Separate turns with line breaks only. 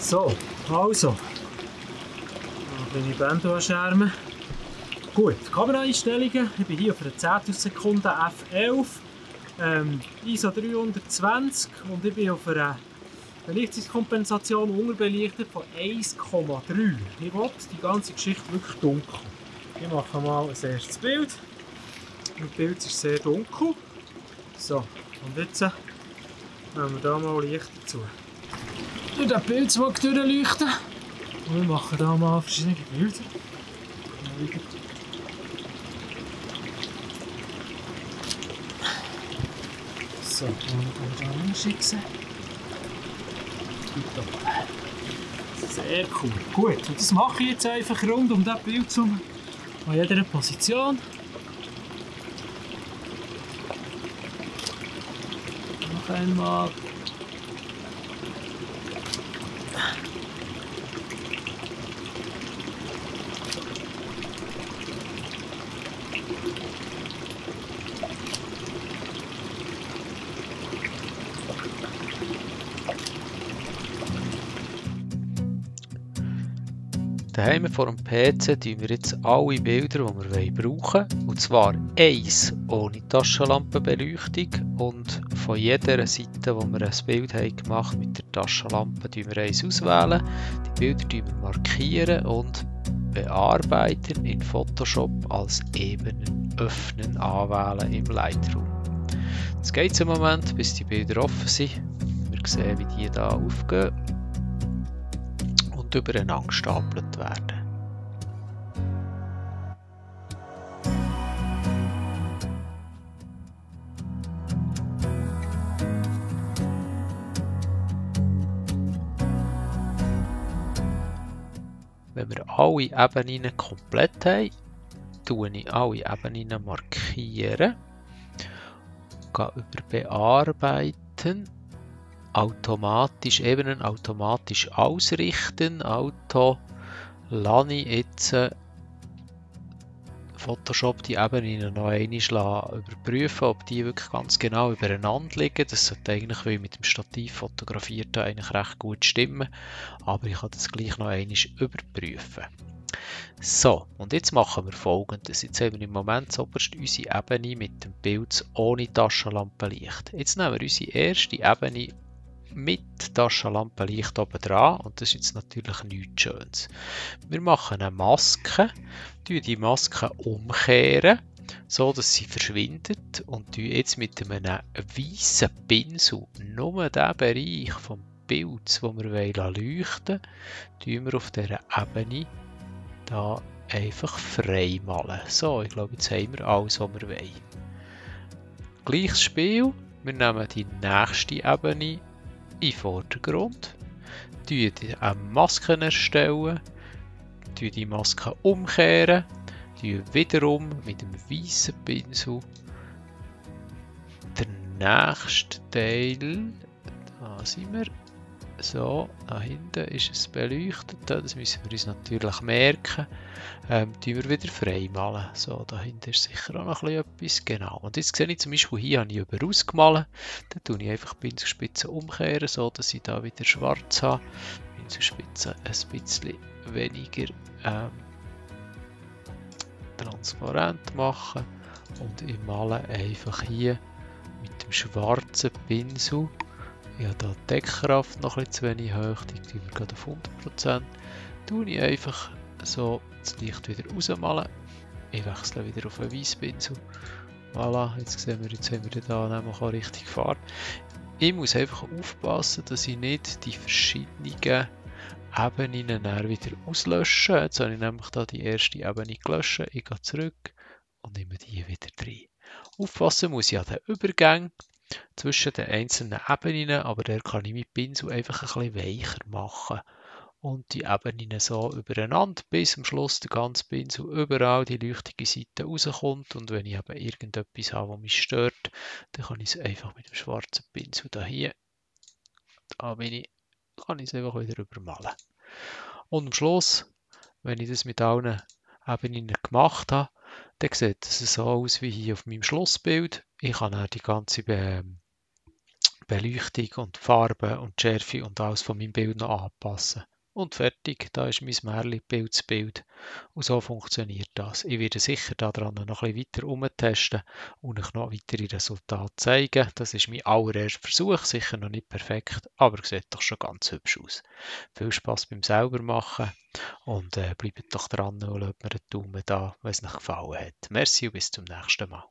So, also. Dann bin ich Bänder anschärmen. Gut, Kameraeinstellungen. Ich bin hier auf einer 10. Sekunde F11. ISO 320 und ich bin auf einer Belichtungskompensation unterbelichtet von 1,3. Ich will die ganze Geschichte wirklich dunkel. Ich mache mal ein erstes Bild. Das Bild ist sehr dunkel. So, und jetzt nehmen wir hier mal Licht dazu. Ich den Pilzwag durchleuchten. Und wir machen hier mal verschiedene Bilder. So, und da hinschicken. Sehr cool. Gut, und das mache ich jetzt einfach rund um das Bild an jeder Position. Noch einmal.
Daheim vor dem PC tun wir jetzt alle Bilder, die wir brauchen wollen. Und zwar eins ohne Taschenlampenbeleuchtung. Und von jeder Seite, wo wir ein Bild haben gemacht mit der Taschenlampe, tun wir eins auswählen. Die Bilder wir markieren und bearbeiten in Photoshop als Ebenen öffnen anwählen im Lightroom. Jetzt geht es im Moment, bis die Bilder offen sind. Wir sehen, wie die hier aufgehen und übereinander gestapelt werden. Wenn wir alle Ebenen komplett haben, tue ich alle Ebenen markieren, gehe über Bearbeiten, automatisch Ebenen automatisch ausrichten. Auto lasse ich jetzt Photoshop die Ebenen noch einmal überprüfen, ob die wirklich ganz genau übereinander liegen. Das sollte eigentlich, weil ich mit dem Stativ fotografiert habe, eigentlich recht gut stimmen. Aber ich kann das gleich noch einmal überprüfen. So, und jetzt machen wir Folgendes. Jetzt haben wir im Moment zuoberst unsere Ebene mit dem Bild ohne Taschenlampenlicht. Jetzt nehmen wir unsere erste Ebene mit Taschenlampenlicht oben dran und das ist jetzt natürlich nichts Schönes. Wir machen eine Maske, die Maske umkehren, so dass sie verschwindet und jetzt mit einem weißen Pinsel nur den Bereich vom Bild, wo wir leuchten wollen, wir auf dieser Ebene da einfach frei malen. So, ich glaube, jetzt haben wir alles, was wir wollen. Gleiches Spiel, wir nehmen die nächste Ebene in den Vordergrund, eine Maske erstellen, die Maske umkehren, wiederum mit dem weißen Pinsel den nächsten Teil, da sind wir, so, da hinten ist es beleuchtet, das müssen wir uns natürlich merken, wir wieder frei malen. So, da hinten ist sicher auch noch etwas, genau. Und jetzt sehe ich zum Beispiel, hier habe ich über ausgemalt, dann tue ich einfach die Pinselspitze umkehren, so dass ich da wieder schwarz habe, Pinselspitze ein bisschen weniger transparent machen und ich male einfach hier mit dem schwarzen Pinsel. Ich habe hier die Deckkraft noch etwas zu wenig hoch, die tun wir gerade auf 100%. Tue ich einfach so das Licht wieder rausmalen. Ich wechsle wieder auf einen Weisspinsel. Voilà, jetzt sehen wir, jetzt haben wir da nämlich auch richtig Farbe. Ich muss einfach aufpassen, dass ich nicht die verschiedenen Ebenen wieder auslösche. Jetzt habe ich nämlich da die erste Ebene gelöscht. Ich gehe zurück und nehme die wieder rein. Aufpassen muss ich an den Übergängen zwischen den einzelnen Ebenen, aber der kann ich mit Pinsel einfach ein bisschen weicher machen. Und die Ebenen so übereinander, bis am Schluss der ganze Pinsel überall die leuchtige Seite rauskommt. Und wenn ich eben irgendetwas habe, was mich stört, dann kann ich es einfach mit dem schwarzen Pinsel hier, kann ich es einfach wieder übermalen. Und am Schluss, wenn ich das mit allen Ebenen gemacht habe, dann sieht es so aus wie hier auf meinem Schlussbild. Ich kann dann die ganze Beleuchtung und die Farbe und die Schärfe und alles von meinem Bild noch anpassen. Und fertig, da ist mein Märchen Bild zu Bild. Und so funktioniert das. Ich werde sicher daran noch ein bisschen weiter umtesten und euch noch weitere Resultate zeigen. Das ist mein allererster Versuch, sicher noch nicht perfekt, aber sieht doch schon ganz hübsch aus. Viel Spaß beim selber machen und bleibt doch dran und lasst mir einen Daumen da, wenn es euch gefallen hat. Merci und bis zum nächsten Mal.